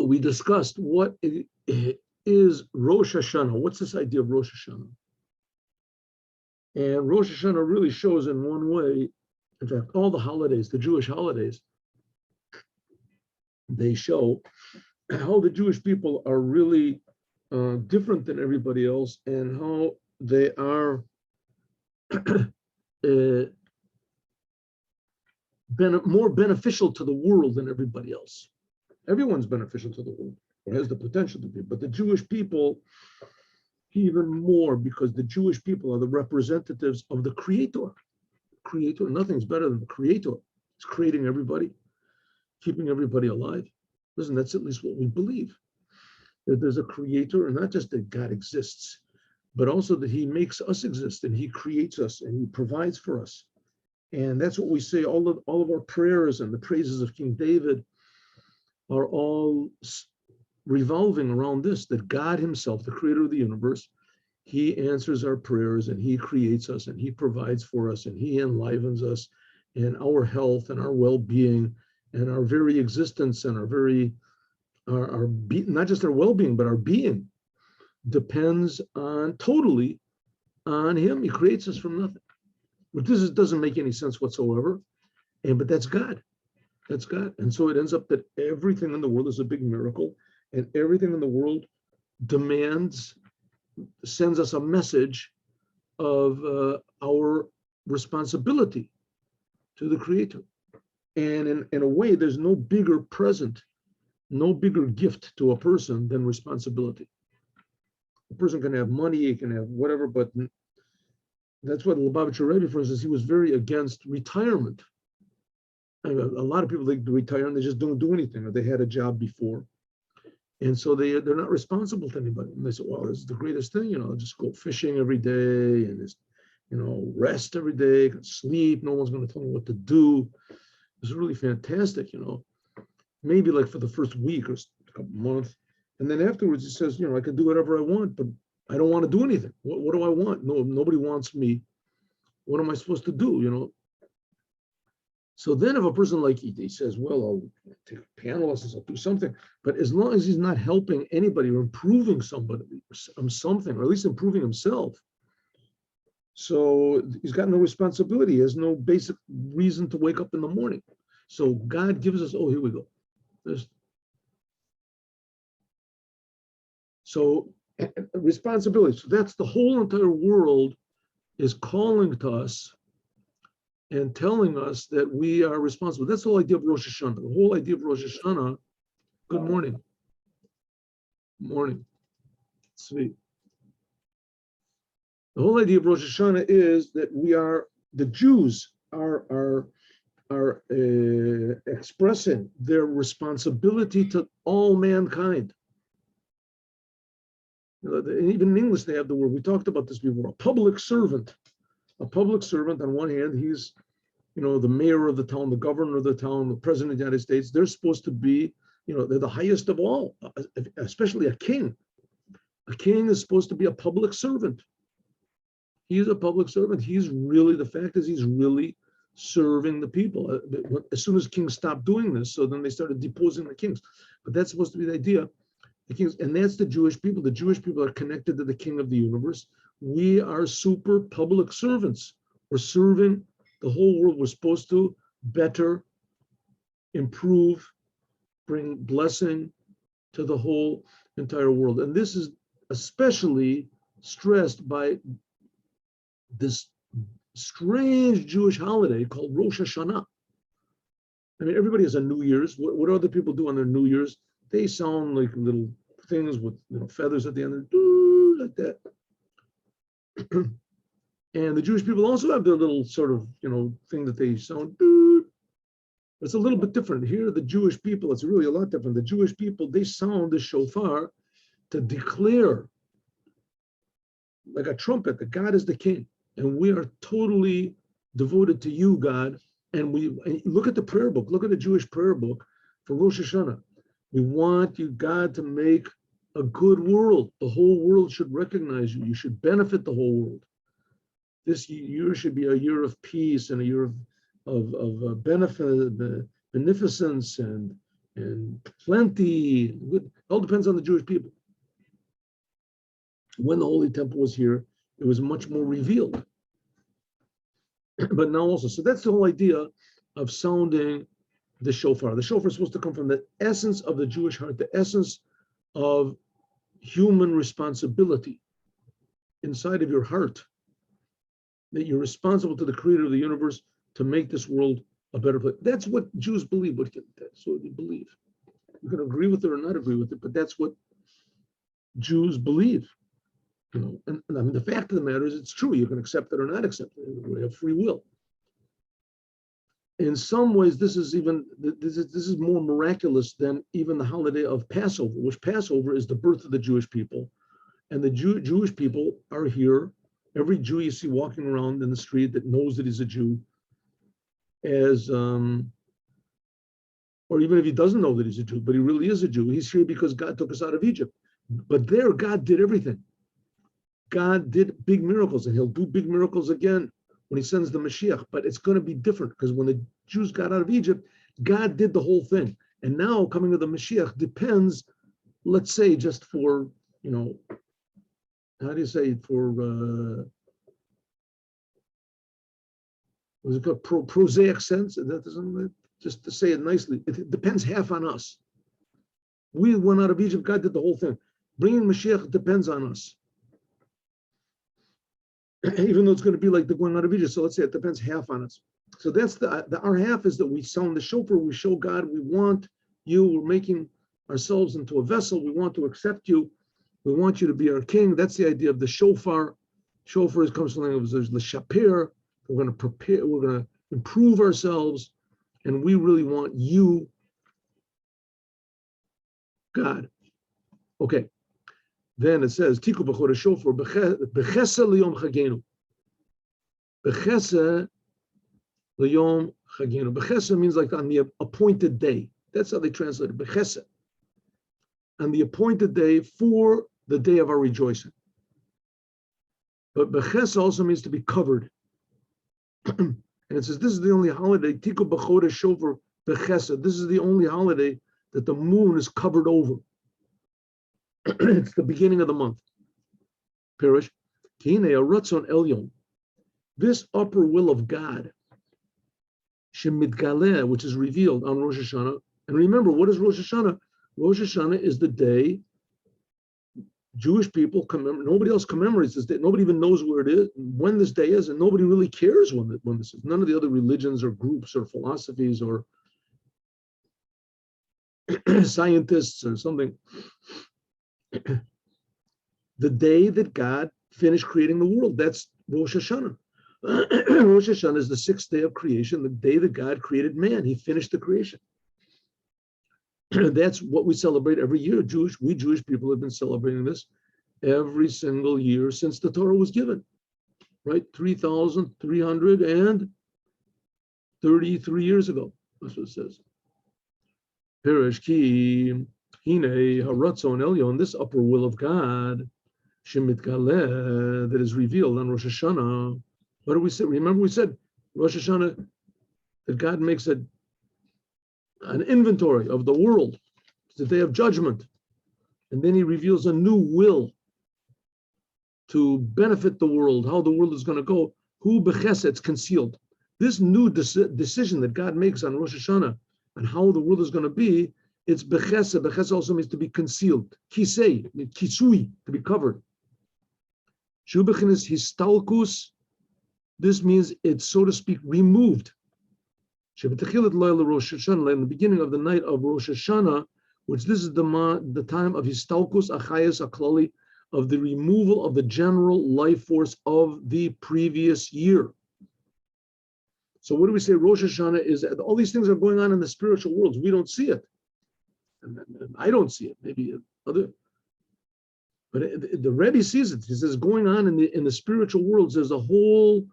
we discussed what is Rosh HaShanna. What's this idea of Rosh HaShanna? And Rosh Hashanah really shows in one way, in fact, all the holidays, the Jewish holidays, they show how the Jewish people are really different than everybody else, and how they are more beneficial to the world than everybody else. Everyone's beneficial to the world, or has the potential to be, but the Jewish people even more, because the Jewish people are the representatives of the Creator. Creator, nothing's better than the Creator. It's creating everybody, keeping everybody alive. Listen, that's at least what we believe. That there's a Creator, and not just that God exists, but also that He makes us exist, and He creates us, and He provides for us. And that's what we say. All of our prayers and the praises of King David are all revolving around this, that God Himself, the Creator of the universe, He answers our prayers, and He creates us, and He provides for us, and He enlivens us, and our health and our well-being and our very existence and not just our well-being, but our being depends totally on Him. He creates us from nothing. But this doesn't make any sense whatsoever. But that's God. That's God. And so it ends up that everything in the world is a big miracle, and everything in the world sends us a message of our responsibility to the Creator. And in a way, there's no bigger present, no bigger gift to a person than responsibility. A person can have money, he can have whatever, but that's what Lubavitcher Rebbe, for instance, he was very against retirement. I mean, a lot of people, they retire and they just don't do anything, or they had a job before. And so they're not responsible to anybody. And they say, well, this is the greatest thing, just go fishing every day and just, rest every day, sleep. No one's going to tell me what to do. It's really fantastic, maybe like for the first week or a couple months. And then afterwards he says, I can do whatever I want, but I don't want to do anything. What do I want? No, nobody wants me. What am I supposed to do, So then if a person like he says, well, I'll take piano lessons, I'll do something. But as long as he's not helping anybody or improving somebody something, or at least improving himself, so he's got no responsibility. He has no basic reason to wake up in the morning. So God gives us, here we go. So responsibility. So that's the whole entire world is calling to us and telling us that we are responsible. That's the whole idea of Rosh HaShanah. The whole idea of Rosh HaShanah. Good morning. Morning. Sweet. The whole idea of Rosh Hashanah is that the Jews are expressing their responsibility to all mankind. Even in English, they have the word, we talked about this before, a public servant. A public servant, on one hand, he's, the mayor of the town, the governor of the town, the president of the United States. They're supposed to be, they're the highest of all, especially a king. A king is supposed to be a public servant. He's a public servant. The fact is he's really serving the people. As soon as kings stopped doing this, so then they started deposing the kings. But that's supposed to be the idea. The kings, and that's the Jewish people. The Jewish people are connected to the King of the universe. We are super public servants. We're serving the whole world. We're supposed to better, improve, bring blessing to the whole entire world. And this is especially stressed by this strange Jewish holiday called Rosh HaShanna. I mean, everybody has a New Year's. What do other people do on their New Year's? They sound like little things with feathers at the end of it, like that. And the Jewish people also have their little sort of thing that they sound. It's a little bit different. Here, the Jewish people, it's really a lot different. The Jewish people, they sound the shofar to declare, like a trumpet, that God is the king. And we are totally devoted to you, God. And look at the prayer book. Look at the Jewish prayer book for Rosh Hashanah. We want you, God, to make a good world. The whole world should recognize you. You should benefit the whole world. This year should be a year of peace and a year of benefit, beneficence, and and plenty. Good. It all depends on the Jewish people. When the Holy Temple was here, it was much more revealed. But now also, so that's the whole idea of sounding the shofar. The shofar is supposed to come from the essence of the Jewish heart, the essence of human responsibility inside of your heart, that you're responsible to the creator of the universe to make this world a better place. That's what Jews believe. That's what they believe. You can agree with it or not agree with it, but that's what Jews believe. You know, and I mean, the fact of the matter is, it's true. You can accept it or not accept it. We have free will. In some ways, this is more miraculous than even the holiday of Passover, which Passover is the birth of the Jewish people, and the Jewish people are here. Every Jew you see walking around in the street that knows that he's a Jew, or even if he doesn't know that he's a Jew, but he really is a Jew, he's here because God took us out of Egypt. But there, God did everything. God did big miracles, and he'll do big miracles again when he sends the Moshiach. But it's going to be different, because when the Jews got out of Egypt, God did the whole thing. And now coming to the Moshiach depends, let's say, just for, you know, how do you say it, for, was it called prosaic sense? That doesn't, just to say it nicely, it depends half on us. We went out of Egypt, God did the whole thing. Bringing Mashiach depends on us. Even though it's going to be like the going out of Egypt. So let's say it depends half on us. So that's our half is that we sound the shofar, we show God, we want you, we're making ourselves into a vessel, we want to accept you, we want you to be our king. That's the idea of the shofar. Shofar comes from the language of the shapir. We're going to prepare, we're going to improve ourselves, and we really want you, God. Okay. Then it says, Tiku b'chodesh shofar b'chesed liyom chagenu. B'chesed liyom chagenu. B'chesed means like on the appointed day. That's how they translate it. B'chesed. On the appointed day for the day of our rejoicing. But b'chesed also means to be covered. And it says this is the only holiday. Tiku b'chodesh shofar b'chesed. This is the only holiday that the moon is covered over. It's the beginning of the month. Pirish, Kine a ratzon elyon. This upper will of God, shemitgaleh, which is revealed on Rosh HaShanna. And remember, what is Rosh HaShanna? Rosh HaShanna is the day Jewish people commemorate. Nobody else commemorates this day. Nobody even knows where it is, when this day is, and nobody really cares when this is. None of the other religions or groups or philosophies or scientists or something. The day that God finished creating the world, that's Rosh HaShanna. Rosh HaShanna is the sixth day of creation, the day that God created man. He finished the creation. That's what we celebrate every year. We Jewish people have been celebrating this every single year since the Torah was given, right? 3,333 years ago. That's what it says. Perish ki Hine haratzon elyon, this upper will of God, shemitgaleh, that is revealed on Rosh Hashanah. What did we say? Remember we said Rosh Hashanah, that God makes an inventory of the world. It's the day of judgment. And then he reveals a new will to benefit the world, how the world is going to go. Hu b'chesed, it's concealed. This new decision that God makes on Rosh Hashanah and how the world is going to be, it's bechesed. Bechesed also means to be concealed. Kisei, kisui, to be covered. Shubachin is histalkus. This means it's, so to speak, removed. In the beginning of the night of Rosh Hashanah, which this is the time of histalkus achayas aklali, of the removal of the general life force of the previous year. So what do we say? Rosh Hashanah is, all these things are going on in the spiritual worlds. We don't see it. And I don't see it. Maybe other, but the Rebbe sees it. He says going on in the spiritual worlds. There's a whole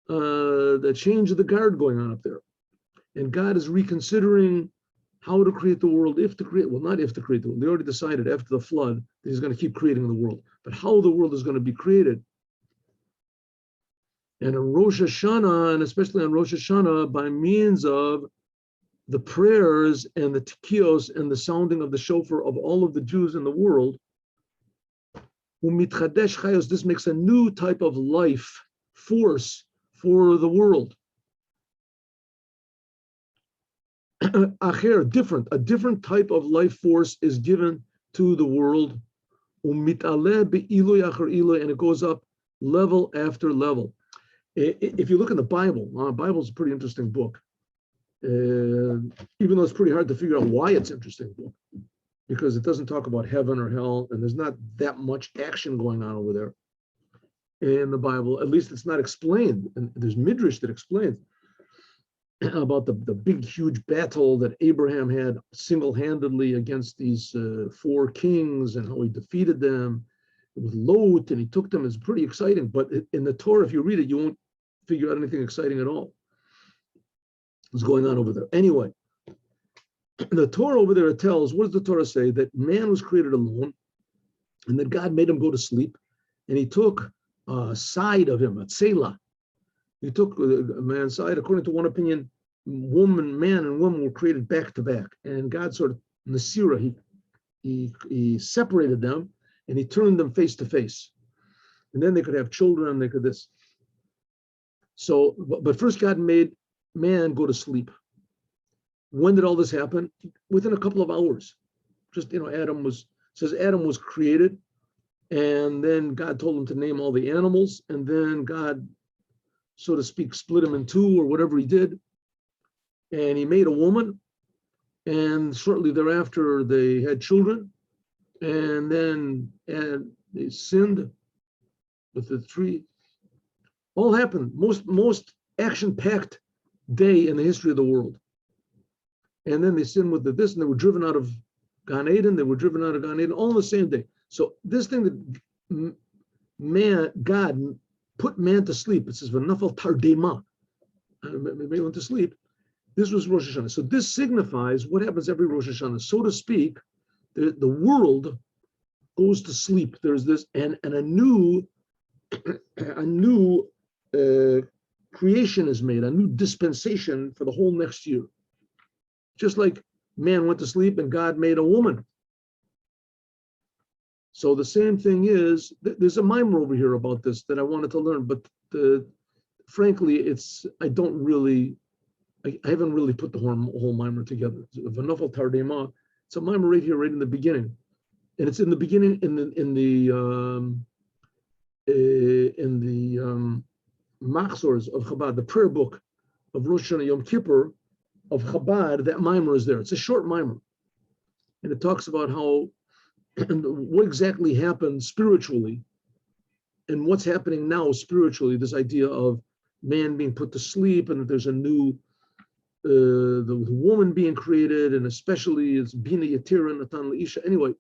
the change of the guard going on up there, and God is reconsidering how to create the world. Not if to create the world. They already decided after the flood that He's going to keep creating the world, but how the world is going to be created. And on Rosh Hashanah, and especially on Rosh Hashanah, by means of the prayers and the tikkios and the sounding of the shofar of all of the Jews in the world, this makes a new type of life force for the world. A different type of life force is given to the world, and it goes up level after level. If you look in the Bible, the Bible is a pretty interesting book. Even though it's pretty hard to figure out why it's an interesting book, because it doesn't talk about heaven or hell, and there's not that much action going on over there in the Bible. At least it's not explained. And there's midrash that explains about the big, huge battle that Abraham had single-handedly against these 4 kings and how he defeated them with Lot, and he took them. It's pretty exciting. But in the Torah, if you read it, you won't figure out anything exciting at all. What's going on over there? Anyway, the Torah over there tells, what does the Torah say? That man was created alone, and that God made him go to sleep, and he took a side of him, a tselah. He took a man's side. According to one opinion, man and woman were created back to back, and God sort of Nasira, he separated them, and he turned them face to face, and then they could have children, and they could this. So, but first God made man go to sleep. When did all this happen? Within a couple of hours. Just, Adam was created, and then God told him to name all the animals, and then God, so to speak, split him in two or whatever he did, and he made a woman, and shortly thereafter they had children, and then they sinned with the tree. All happened. Most action-packed day in the history of the world. And then they sinned with this, and they were driven out of Gan Eden. They were driven out of Gan Eden all on the same day. So this thing that God put man to sleep, it says, "V'nafal tardema," man went to sleep. This was Rosh HaShanna. So this signifies what happens every Rosh HaShanna. So to speak, the world goes to sleep. There's this, and a new creation is made, a new dispensation for the whole next year. Just like man went to sleep and God made a woman. So the same thing is, there's a mimer over here about this that I wanted to learn, but frankly, I haven't really put the whole mimer together. V'nafal tardema, it's a mimer right here, right in the beginning. And it's in the beginning, in the Machzors of Chabad, the prayer book of Rosh HaShanna Yom Kippur of Chabad. That mimer is there. It's a short mimer, and it talks about how what exactly happened spiritually and what's happening now spiritually. This idea of man being put to sleep, and that there's a new the woman being created, and especially it's Bina Yatira Natan Leisha. Anyway,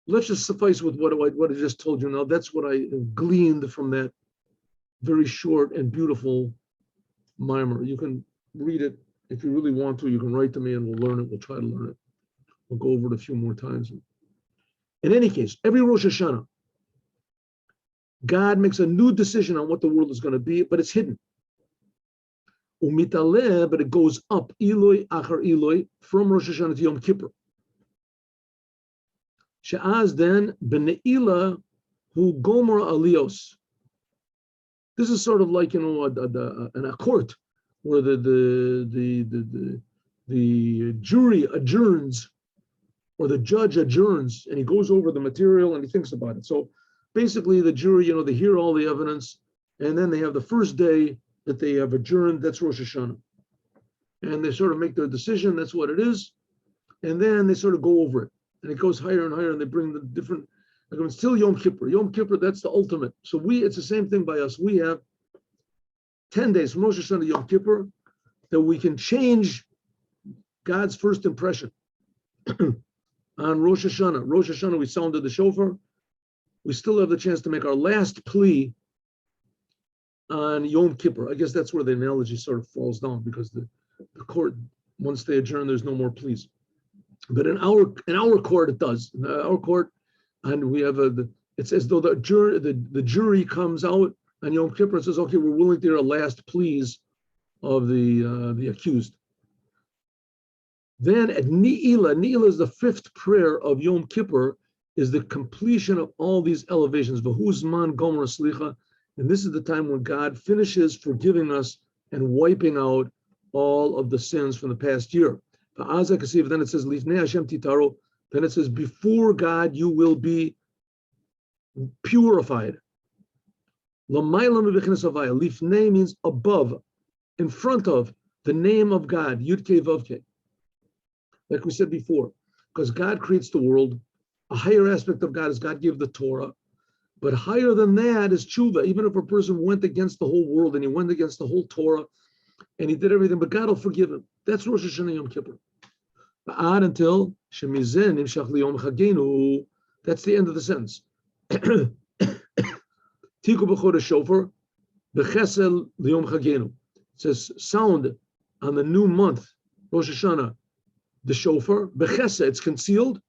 let's just suffice with what I just told you now. That's what I gleaned from that very short and beautiful mimer. You can read it if you really want to. You can write to me and we'll learn it. We'll try to learn it. We'll go over it a few more times. In any case, every Rosh Hashanah, God makes a new decision on what the world is going to be, but it's hidden. Umitaleh, but it goes up, Eloi achar Eloi, from Rosh Hashanah to Yom Kippur. She'az then b'ne'ila hu gomer alios. This is sort of like, in a court where the jury adjourns, or the judge adjourns, and he goes over the material and he thinks about it. So basically the jury, they hear all the evidence, and then they have the first day that they have adjourned. That's Rosh Hashanah. And they sort of make their decision. That's what it is. And then they sort of go over it. And it goes higher and higher, and they bring the different, like it's still Yom Kippur. Yom Kippur, that's the ultimate. So it's the same thing by us. We have 10 days from Rosh Hashanah to Yom Kippur that we can change God's first impression. On Rosh Hashanah. Rosh Hashanah, we sounded the shofar. We still have the chance to make our last plea on Yom Kippur. I guess that's where the analogy sort of falls down, because the court, once they adjourn, there's no more pleas. But in our court, it does. In our court, and we have it's as though the jury comes out on Yom Kippur and says, okay, we're willing to hear a last pleas of the accused. Then at Ni'ila is the fifth prayer of Yom Kippur, is the completion of all these elevations. V'huzman gomer slicha, and this is the time when God finishes forgiving us and wiping out all of the sins from the past year. Then it says, Lifnei Hashem titaro, then it says, before God you will be purified. Lifnei means above, in front of, the name of God, Yud-Kei Vav-Kei. Like we said before, because God creates the world, a higher aspect of God is God gave the Torah, but higher than that is tshuva. Even if a person went against the whole world and he went against the whole Torah and he did everything, but God will forgive him. That's Rosh HaShanna Yom Kippur. Until Shemizen Nimshach Liyom Chagenu. That's the end of the sentence. Tiku b'chodesh shofar b'chesel Liyom Chagenu. It says sound on the new month, Rosh Hashanah, the shofar, b'chesed, it's concealed.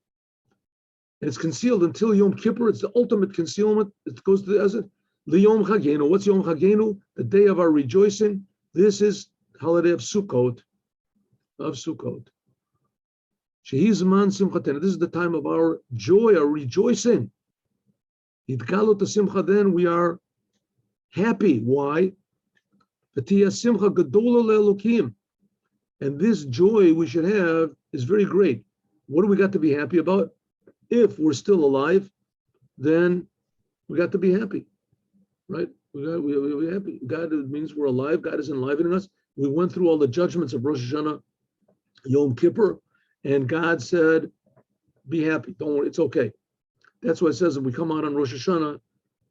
And it's concealed until Yom Kippur. It's the ultimate concealment. It goes to the desert. Liyom Chagenu. What's Yom Chagenu? The day of our rejoicing. This is holiday of Sukkot. Shehi Zman Simchatena. This is the time of our joy, our rejoicing. Yitgalut Simcha. Then we are happy. Why? V'tiyah Simcha Gedola leElokim. And this joy we should have is very great. What do we got to be happy about? If we're still alive, then we got to be happy, right? We're happy. God means we're alive. God is enlivening us. We went through all the judgments of Rosh Hashanah, Yom Kippur, and God said, be happy. Don't worry. It's okay. That's what it says. If we come out on Rosh Hashanah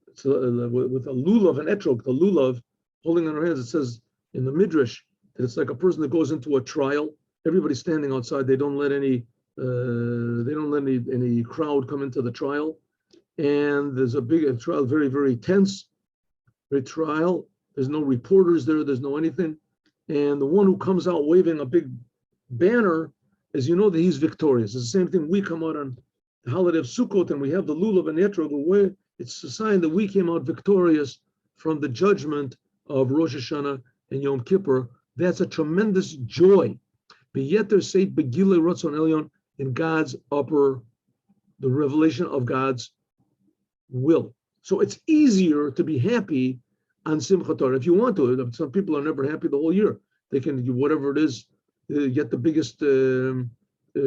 with a lulav, an etrog, the lulav, holding in our hands, it says in the Midrash that it's like a person that goes into a trial. Everybody's standing outside. They don't let any crowd come into the trial, and there's a big trial, very, very tense, very trial. There's no reporters there. There's no anything, and the one who comes out waving a big banner is, you know, that he's victorious. It's the same thing. We come out on the holiday of Sukkot, and we have the lulav and etrog. Where it's a sign that we came out victorious from the judgment of Rosh Hashanah and Yom Kippur. That's a tremendous joy. Beyeter seit begilei ratzon elyon. In God's the revelation of God's will. So it's easier to be happy on Simchat Torah if you want to. Some people are never happy the whole year. They can do whatever it is, get the biggest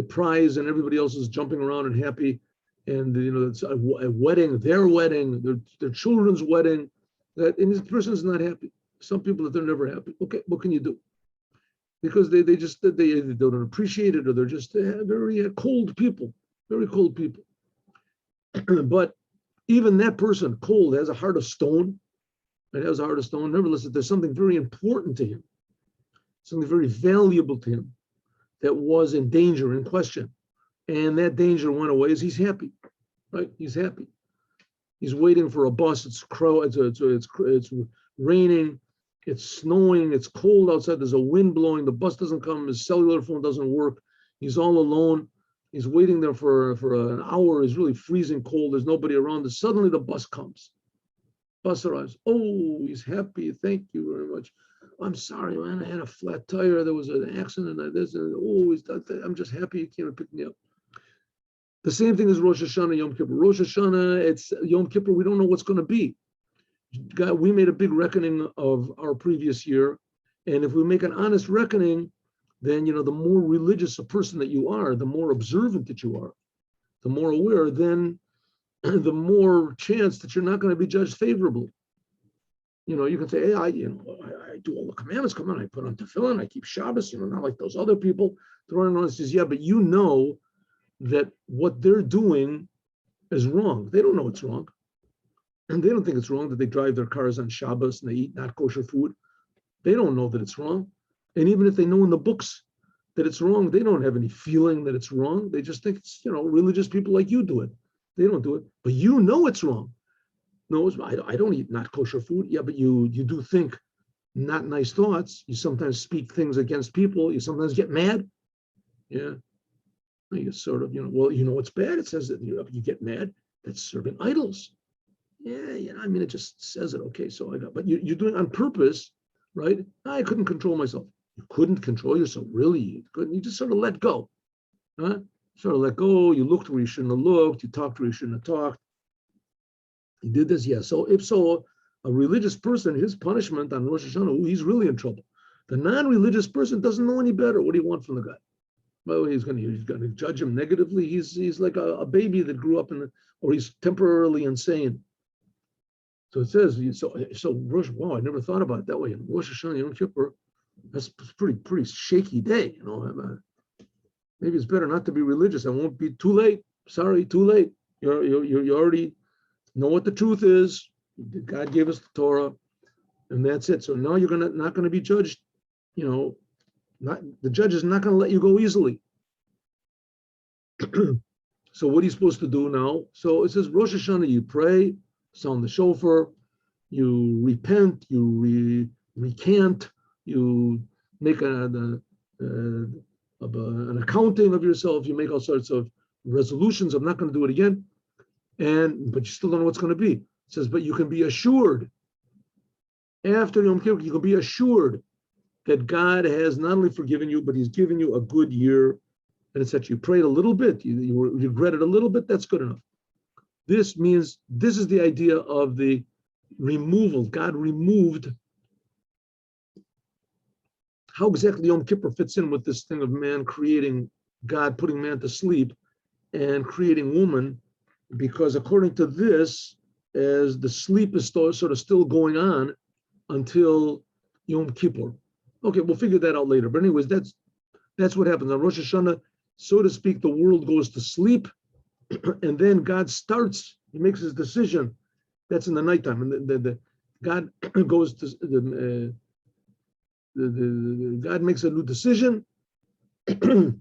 prize, and everybody else is jumping around and happy. And you know, it's a wedding, their children's wedding. And this person is not happy. Some people that they're never happy. Okay, what can you do? Because they don't appreciate it, or they're just very cold people, very cold people. But even that person, cold, has a heart of stone. It has a heart of stone. Nevertheless, there's something very important to him, something very valuable to him that was in danger, in question. And that danger went away as he's happy, right? He's happy. He's waiting for a bus. It's raining. It's snowing, it's cold outside, there's a wind blowing, the bus doesn't come, his cellular phone doesn't work, he's all alone, he's waiting there for an hour, it's really freezing cold, there's nobody around, and suddenly the bus comes. Bus arrives, oh, he's happy, thank you very much. I'm sorry, man, I had a flat tire, there was an accident, and this, and oh, I'm just happy you came and picked me up. The same thing as Rosh Hashanah, Yom Kippur. Rosh Hashanah, it's Yom Kippur, we don't know what's going to be. God, we made a big reckoning of our previous year, and if we make an honest reckoning, then you know, the more religious a person that you are, the more observant that you are, the more aware, then the more chance that you're not going to be judged favorably. You know, you can say, hey, I do all the commandments. Come on, I put on tefillin, I keep Shabbos. You know, not like those other people. The running around says, yeah, but you know that what they're doing is wrong. They don't know it's wrong. And they don't think it's wrong that they drive their cars on Shabbos and they eat not kosher food. They don't know that it's wrong. And even if they know in the books that it's wrong, they don't have any feeling that it's wrong. They just think it's, you know, religious people like you do it. They don't do it. But you know it's wrong. No, I don't eat not kosher food. Yeah, but you do think not nice thoughts. You sometimes speak things against people. You sometimes get mad. Yeah. You sort of, you know, well, you know what's bad? It says that you get mad. That's serving idols. Yeah, you know, I mean, it just says it. Okay, so I got, but you're doing it on purpose, right? I couldn't control myself. You couldn't control yourself, really. You couldn't. You just sort of let go. Huh? Sort of let go. You looked where you shouldn't have looked. You talked where you shouldn't have talked. You did this, yeah. So if so, a religious person, his punishment on Rosh Hashanah, he's really in trouble. The non-religious person doesn't know any better. What do you want from the guy? Well, he's going to judge him negatively. He's like a baby that grew up or he's temporarily insane. So it says, wow, I never thought about it that way. In Rosh Hashanah, Yom Kippur, that's pretty shaky day. Maybe it's better not to be religious. I won't be too late. Sorry, too late. You already know what the truth is. God gave us the Torah, and that's it. So now you're not going to be judged. The judge is not going to let you go easily. So what are you supposed to do now? So it says Rosh Hashanah, you pray, sound the shofar, you repent, you recant, you make an accounting of yourself, you make all sorts of resolutions. I'm not going to do it again, but you still don't know what's going to be. It says, but you can be assured after Yom Kippur, you can be assured that God has not only forgiven you, but He's given you a good year. And it's that you prayed a little bit, you regretted a little bit, that's good enough. This means, this is the idea of the removal. God removed. How exactly Yom Kippur fits in with this thing of man creating, God putting man to sleep and creating woman, because according to this, as the sleep is sort of still going on until Yom Kippur. Okay, we'll figure that out later. But anyways, that's what happens on Rosh Hashanah. So to speak, the world goes to sleep, and then God starts. He makes his decision. That's in the nighttime, and God goes to God makes a new decision. The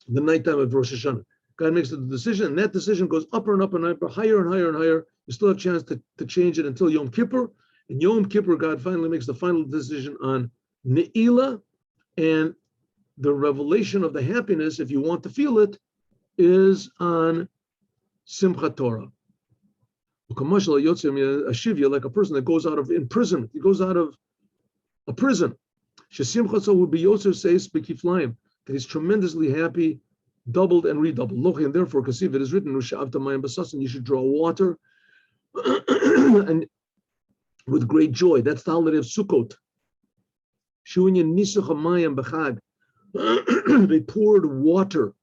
nighttime of Rosh Hashanah, God makes the decision, and that decision goes up and up and up, higher and higher and higher. You still have a chance to change it until Yom Kippur. And Yom Kippur, God finally makes the final decision on Ne'ilah, and the revelation of the happiness, if you want to feel it, is on Simchat Torah. Like a person that goes out of imprisonment. He goes out of a prison. That he's tremendously happy, doubled and redoubled. And therefore, because it is written, you should draw water and with great joy. That's the holiday of Sukkot. They poured water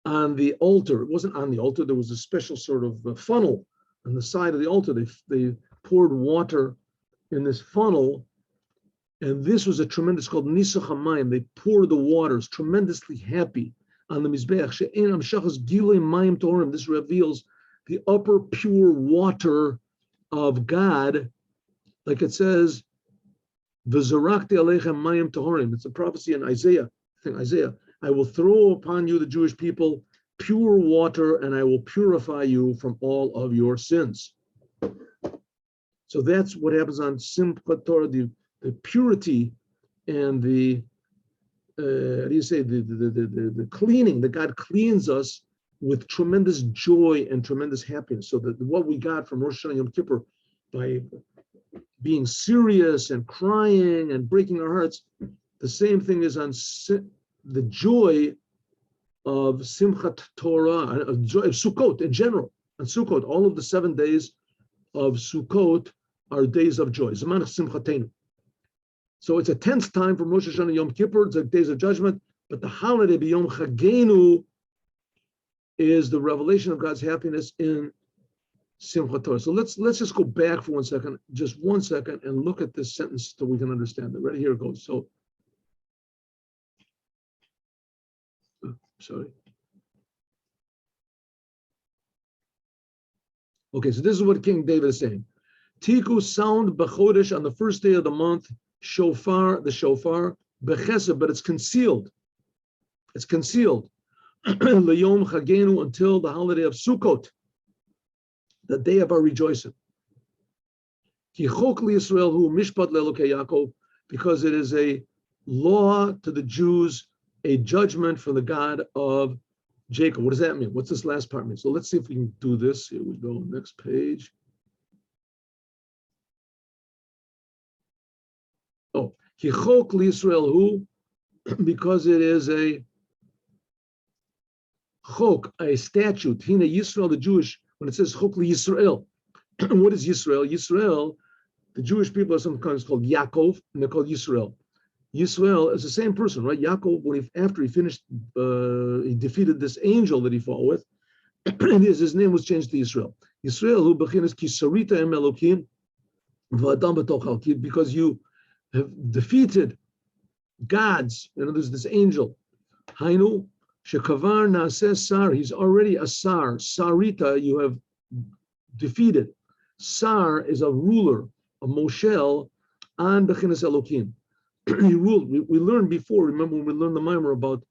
on the altar. It wasn't on the altar. There was a special sort of funnel on the side of the altar. They poured water in this funnel, and this was a tremendous, called Nisuch HaMayim. They poured the waters, tremendously happy on the Mizbeach. This reveals the upper pure water of God, like it says, V'zarakti aleichem mayim tahorim. It's a prophecy in Isaiah. I will throw upon you, the Jewish people, pure water, and I will purify you from all of your sins. So that's what happens on Simchat Torah, the purity and the the cleaning, that God cleans us with tremendous joy and tremendous happiness. So that what we got from Rosh Hashanah Yom Kippur, by being serious and crying and breaking our hearts, the same thing is on the joy of Simchat Torah, of joy of Sukkot in general. On Sukkot, all of the 7 days of Sukkot are days of joy. Zman Simchatenu. So it's a tense time from Rosh Hashanah Yom Kippur, it's like days of judgment, but the holiday B'Yom Chagenu is the revelation of God's happiness in Simchat Torah. So let's just go back for 1 second, just 1 second, and look at this sentence so we can understand it. Right, here it goes. So, sorry. Okay, so this is what King David is saying. Tiku, sound b'chodesh, on the first day of the month, shofar, the shofar, b'chesed, but it's concealed. It's concealed. L'yom chagenu, until the holiday of Sukkot, the day of our rejoicing. Ki chok liYisrael hu Mishpat leElokei Yaakov, because it is a law to the Jews, a judgment for the God of Jacob. What does that mean? What's this last part mean? So let's see if we can do this. Here we go, next page. Ki chok liYisrael hu, because it is a chok, a statute. Hina Yisrael, the Jewish, when it says chok liYisrael, what is Yisrael? Yisrael, the Jewish people are sometimes called Yaakov, and they're called Yisrael. Yisrael is the same person, right? Yaakov, after he finished, he defeated this angel that he fought with, and his name was changed to Yisrael. Yisrael, who bechinas ki sarita em Elokim v'adam b'toch, because you have defeated gods. There's this angel. Hainu shekavar naaseh sar. He's already a sar. Sarita, you have defeated. Sar is a ruler, a moshel, an bechinas Elokim. He ruled. We learned before. Remember when we learned the mimer about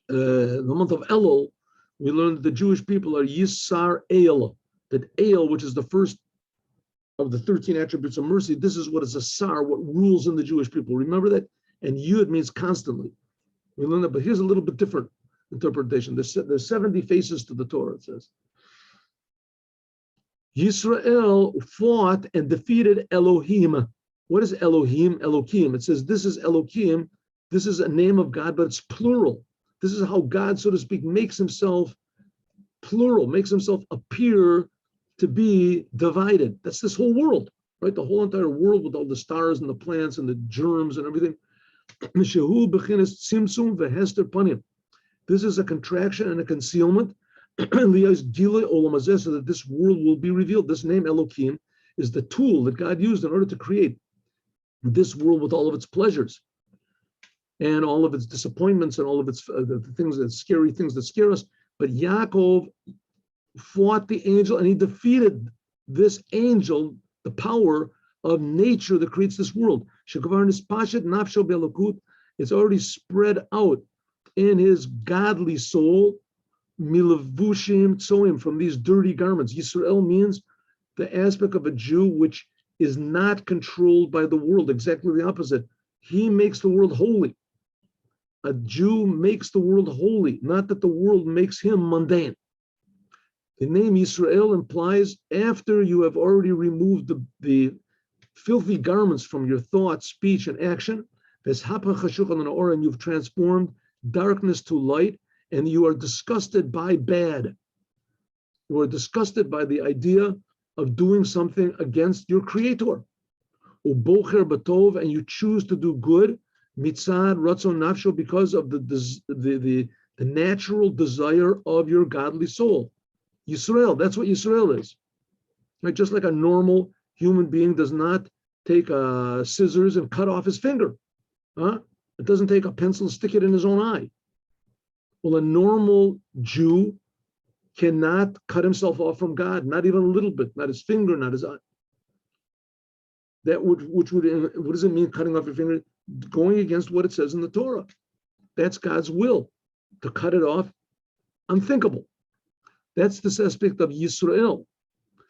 the month of Elul? We learned that the Jewish people are Yisar El. That El, which is the first of the 13 attributes of mercy, this is what is a sar, what rules in the Jewish people. Remember that? And Yud means constantly. We learned that, but here's a little bit different interpretation. There's 70 faces to the Torah, it says. Yisrael fought and defeated Elohim. What is Elohim? Elohim. It says this is Elohim. This is a name of God, but it's plural. This is how God, so to speak, makes himself plural, makes himself appear to be divided. That's this whole world, right? The whole entire world with all the stars and the plants and the germs and everything. This is a contraction and a concealment so that this world will be revealed. This name Elohim is the tool that God used in order to create this world with all of its pleasures and all of its disappointments and all of its the things that scary things that scare us. But Yaakov fought the angel and he defeated this angel, the power of nature that creates this world. It's already spread out in his godly soul, milavushim tsoim, from these dirty garments. Yisrael means the aspect of a Jew which is not controlled by the world, exactly the opposite. He makes the world holy. A Jew makes the world holy, not that the world makes him mundane. The name Yisrael implies after you have already removed the filthy garments from your thought, speech, and action, and you've transformed darkness to light, and you are disgusted by bad. You are disgusted by the idea of doing something against your creator. And you choose to do good, mitzad ratzon nafsho, because of the natural desire of your godly soul. Yisrael, that's what Yisrael is. Right? Just like a normal human being does not take scissors and cut off his finger. It doesn't take a pencil and stick it in his own eye. Well, a normal Jew cannot cut himself off from God, not even a little bit, not his finger, not his eye. What does it mean, cutting off your finger? Going against what it says in the Torah. That's God's will. To cut it off, unthinkable. That's this aspect of Yisrael.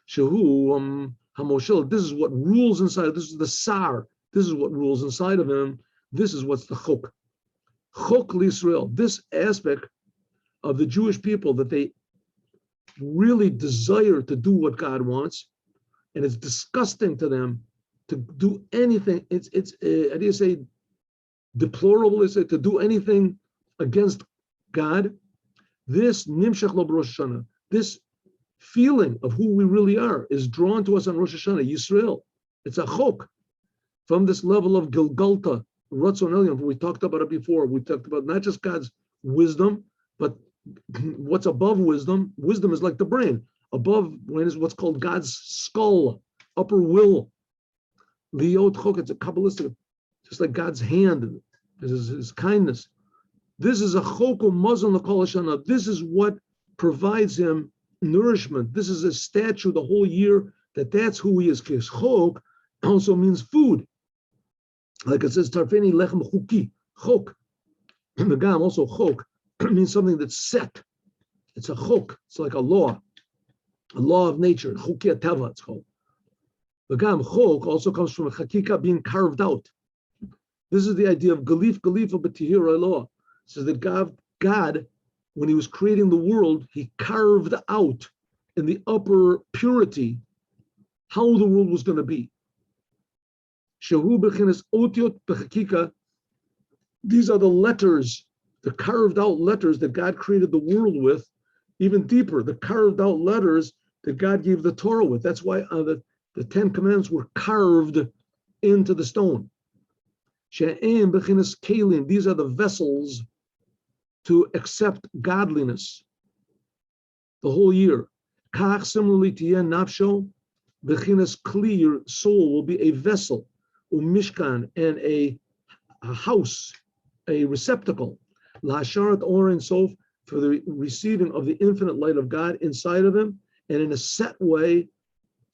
Shehu Hamoshel. This is what rules inside. This is the Sar. This is what rules inside of him. This is what's the Chok. Chok l'Yisrael. This aspect of the Jewish people that they really desire to do what God wants, and it's disgusting to them to do anything. It's how do you say, deplorable? Is it to do anything against God? This nimshach lo b'Rosh HaShanna, this feeling of who we really are, is drawn to us on Rosh HaShanna, Yisrael. It's a chok from this level of Gilgalta, Ratzon Elyon. We talked about it before. We talked about not just God's wisdom, but what's above wisdom. Wisdom is like the brain. Above is what's called God's skull, upper will. Liot chok, it's a Kabbalistic, just like God's hand, his kindness. This is a choku mazon l'kol hashana. This is what provides him nourishment. This is a statue the whole year that's who he is. Because chok also means food. Like it says, tarfeni lechem chuki, chok. The gam also chok means something that's set. It's a chok. It's like a law of nature. Chuki ateva, it's called. The gam chok also comes from a chakika, being carved out. This is the idea of galif b'tihira law. It says that God, when he was creating the world, he carved out in the upper purity how the world was going to be. Shehu bechinas otiot bechakika. These are the letters, the carved out letters that God created the world with. Even deeper, the carved out letters that God gave the Torah with. That's why the 10 Commandments were carved into the stone. She'em bechinas kelim. These are the vessels to accept godliness the whole year. Kach, similarly to yen nafsho, bechinas kli, your soul will be a vessel, umishkan, and a house, a receptacle, la'asharat or and sof, for the receiving of the infinite light of God inside of him, and in a set way,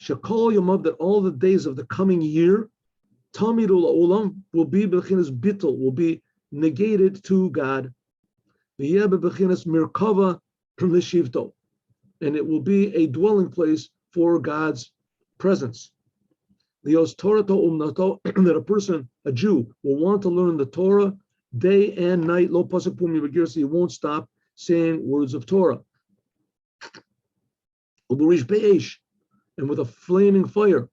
shakol yomov, that all the days of the coming year, tamidul olam, will be bechinas bittul, will be negated to God. V'yeh bechinas mirkava l'shivto, and it will be a dwelling place for God's presence. Lios Torah to umnato, that a person, a Jew, will want to learn the Torah day and night. Lo pasuk pumi v'girsi, he won't stop saying words of Torah. Uburish be'esh, and with a flaming fire.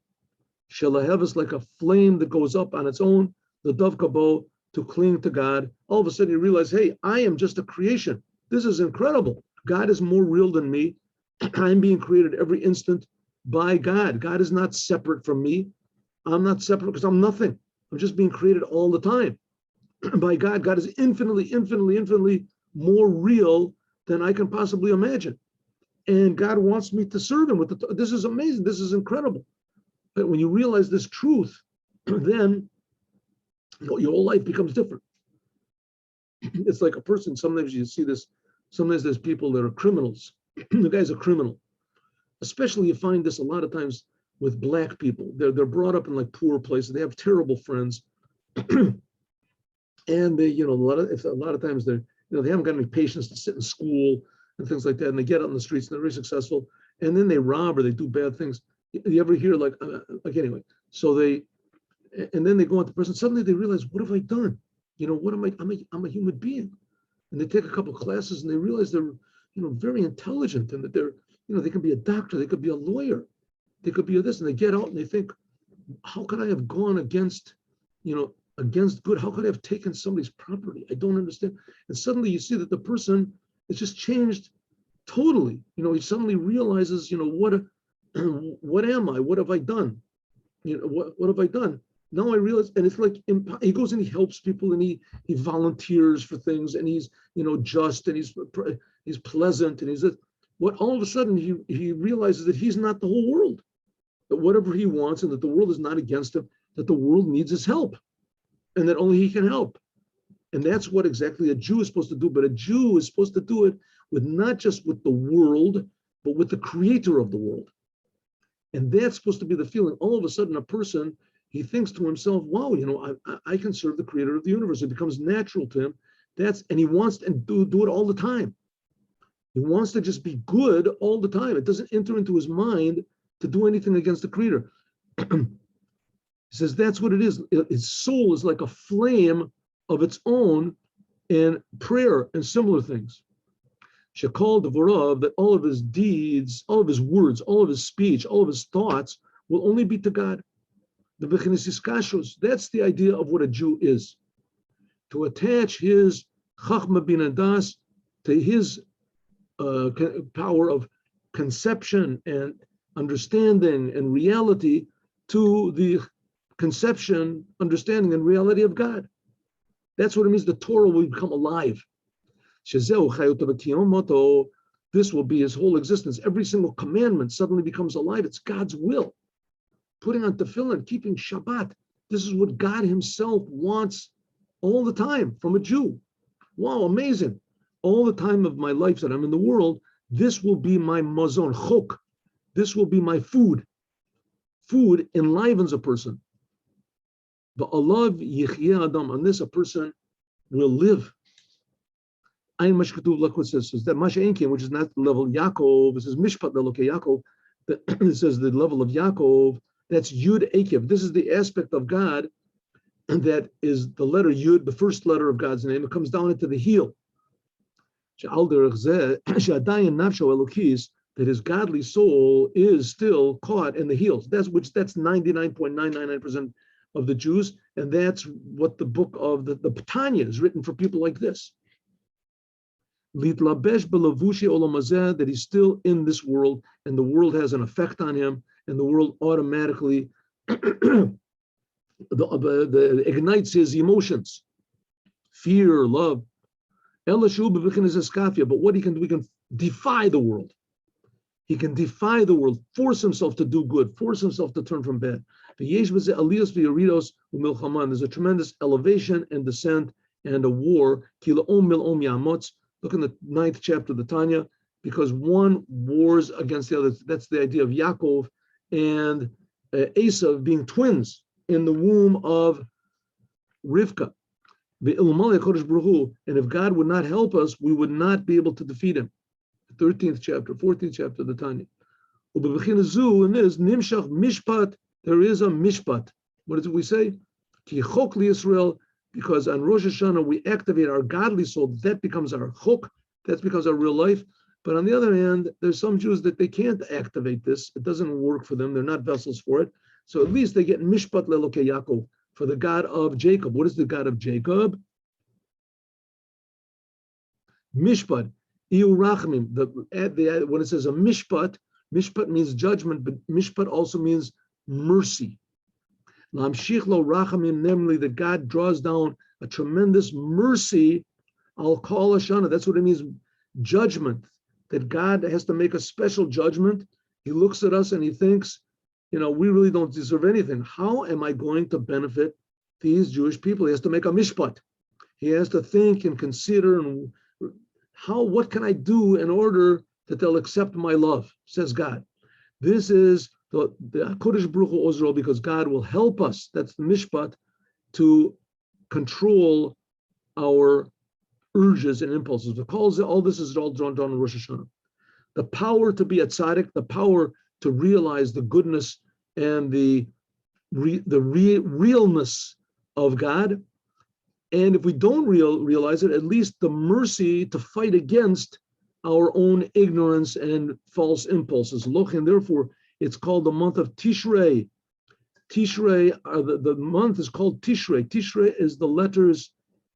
Shelahevis, like a flame that goes up on its own. The dove kabo, to cling to God. All of a sudden you realize, hey, I am just a creation. This is incredible. God is more real than me. I'm being created every instant by God. God is not separate from me. I'm not separate because I'm nothing. I'm just being created all the time by God. God is infinitely, infinitely, infinitely more real than I can possibly imagine. And God wants me to serve him with this is amazing. This is incredible. But when you realize this truth, then your whole life becomes different. It's like a person, sometimes you see this, sometimes there's people that are criminals. The guy's a criminal. Especially you find this a lot of times with Black people. They're brought up in like poor places. They have terrible friends. And they, a lot of times they're, they haven't got any patience to sit in school and things like that. And they get out in the streets and they're very successful. And then they rob or they do bad things. You ever hear like anyway, so and then they go into prison. Suddenly they realize, what have I done? What am I? I'm a human being. And they take a couple of classes and they realize they're, very intelligent and that they're, they can be a doctor, they could be a lawyer, they could be a this, and they get out and they think, how could I have gone against good? How could I have taken somebody's property? I don't understand. And suddenly you see that the person is just changed totally. He suddenly realizes, what am I? What have I done? What have I done? Now I realize, and it's like he goes and he helps people and he volunteers for things and he's just and he's pleasant and he's what all of a sudden he realizes that he's not the whole world, that whatever he wants and that the world is not against him, that the world needs his help and that only he can help. And that's what exactly a Jew is supposed to do. But a Jew is supposed to do it with not just with the world, but with the creator of the world. And that's supposed to be the feeling. All of a sudden a person, he thinks to himself, wow, I can serve the creator of the universe. It becomes natural to him. And he wants to do it all the time. He wants to just be good all the time. It doesn't enter into his mind to do anything against the creator. He says that's what it is. His soul is like a flame of its own, and prayer and similar things. Shekol Devorav, that all of his deeds, all of his words, all of his speech, all of his thoughts will only be to God. The Bechinis Iskashus, that's the idea of what a Jew is. To attach his Chachma Bin Das to his power of conception and understanding and reality to the conception, understanding, and reality of God. That's what it means. The Torah will become alive. This will be his whole existence. Every single commandment suddenly becomes alive. It's God's will. Putting on tefillin, keeping Shabbat. This is what God himself wants all the time from a Jew. Wow, amazing. All the time of my life that I'm in the world, this will be my mazon, chok. This will be my food. Food enlivens a person. But alav yichya adam, on this a person will live. Ein mashkatuv lakut says that Moshiach, which is not the level of Yaakov, it says Mishpat Yaakov, it says the level of Yaakov, that's Yud Akev. This is the aspect of God, and that is the letter Yud, the first letter of God's name. It comes down into the heel. That his godly soul is still caught in the heels. That's 99.999% of the Jews, and that's what the book of the Tanya is written for people like this. That he's still in this world, and the world has an effect on him, and the world automatically ignites his emotions, fear, love. But what he can do, he can defy the world. He can defy the world, force himself to do good, force himself to turn from bad. There's a tremendous elevation and descent and a war. Look in the 9th chapter of the Tanya, because one wars against the other. That's the idea of Yaakov and Esav being twins in the womb of Rivka. And if God would not help us, we would not be able to defeat him. 13th chapter, 14th chapter of the Tanya. In this Nimshach Mishpat, there is a Mishpat. What did we say? Ki chok li Yisrael, because on Rosh HaShanna we activate our godly soul. That becomes our chok. That becomes our real life. But on the other hand, there's some Jews that they can't activate this. It doesn't work for them. They're not vessels for it. So at least they get Mishpat leLokei Yaakov, for the God of Jacob. What is the God of Jacob? Mishpat. Iu Rachamim. When it says a Mishpat, Mishpat means judgment, but Mishpat also means mercy. Lamshich lo Rachamim, namely that God draws down a tremendous mercy. I'll call Hashanah. That's what it means, judgment. That God has to make a special judgment. He looks at us and he thinks, we really don't deserve anything. How am I going to benefit these Jewish people? He has to make a mishpat. He has to think and consider, and what can I do in order that they'll accept my love, says God. This is the Kodesh Baruch Hu Ozro, because God will help us. That's the mishpat, to control our urges and impulses. All this is all drawn down in Rosh HaShanna. The power to be a tzaddik, the power to realize the goodness and the realness of God. And if we don't realize it, at least the mercy to fight against our own ignorance and false impulses. Look, and therefore, it's called the month of Tishrei. Tishrei, the month is called Tishrei. Tishrei is the letters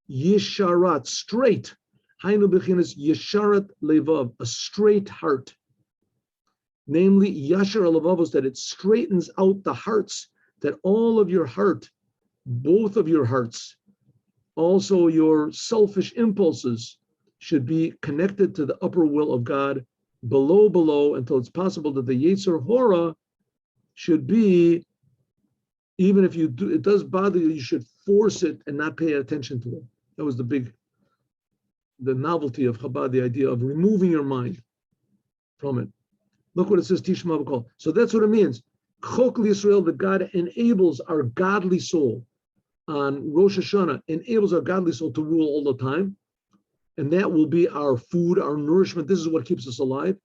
Yesharat, straight. Hainu bechinas Yesharat Levav, a straight heart. Namely, Yashar Levavos, that it straightens out the hearts, that all of your heart, both of your hearts, also your selfish impulses, should be connected to the upper will of God, below, until it's possible that the Yetzer Hora should be, even if it does bother you, you should force it and not pay attention to it. That was the novelty of Chabad, the idea of removing your mind from it. Look what it says, Tishman B'kol. So that's what it means. Chok L'Yisrael, that God enables our godly soul on Rosh HaShanna, enables our godly soul to rule all the time. And that will be our food, our nourishment. This is what keeps us alive.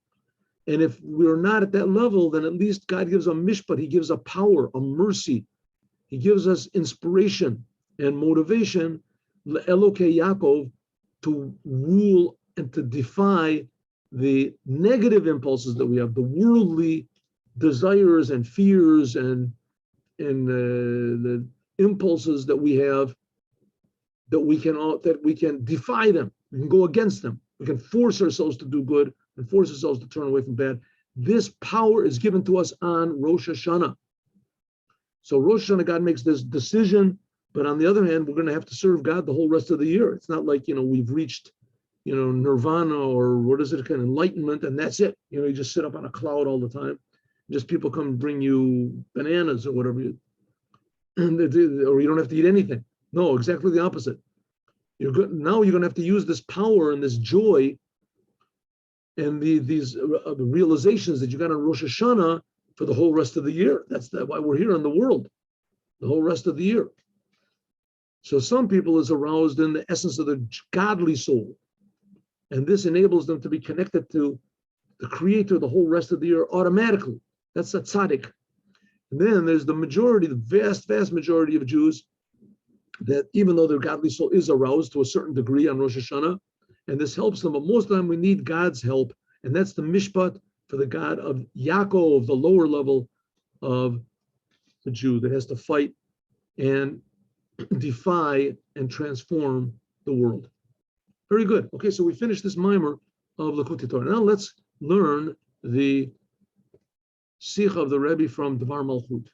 And if we're not at that level, then at least God gives a mishpat. He gives a power, a mercy. He gives us inspiration and motivation, Elokei Yaakov, to rule and to defy the negative impulses that we have, the worldly desires and fears and the impulses that we have, that we can defy them. We can go against them. We can force ourselves to do good and force ourselves to turn away from bad. This power is given to us on Rosh HaShanna. So Rosh HaShanna, God makes this decision, but on the other hand, we're going to have to serve God the whole rest of the year. It's not like, we've reached, nirvana, or what is it, kind of enlightenment, and that's it. You just sit up on a cloud all the time. Just people come and bring you bananas or whatever, or you don't have to eat anything. No, exactly the opposite. Now you're going to have to use this power and this joy and these realizations that you got on Rosh Hashanna for the whole rest of the year. That's why we're here in the world, the whole rest of the year. So some people is aroused in the essence of the godly soul, and this enables them to be connected to the Creator the whole rest of the year automatically. That's a tzaddik. And then there's the majority, the vast majority of Jews, that even though their godly soul is aroused to a certain degree on Rosh Hashanah, and this helps them, but most of the time we need God's help, and that's the mishpat for the God of Yaakov, the lower level of the Jew that has to fight and defy and transform the world. Very good. Okay, so we finished this mimer of Likuti Torah. Now let's learn the Sikh of the Rebbe from Dvar Malchut.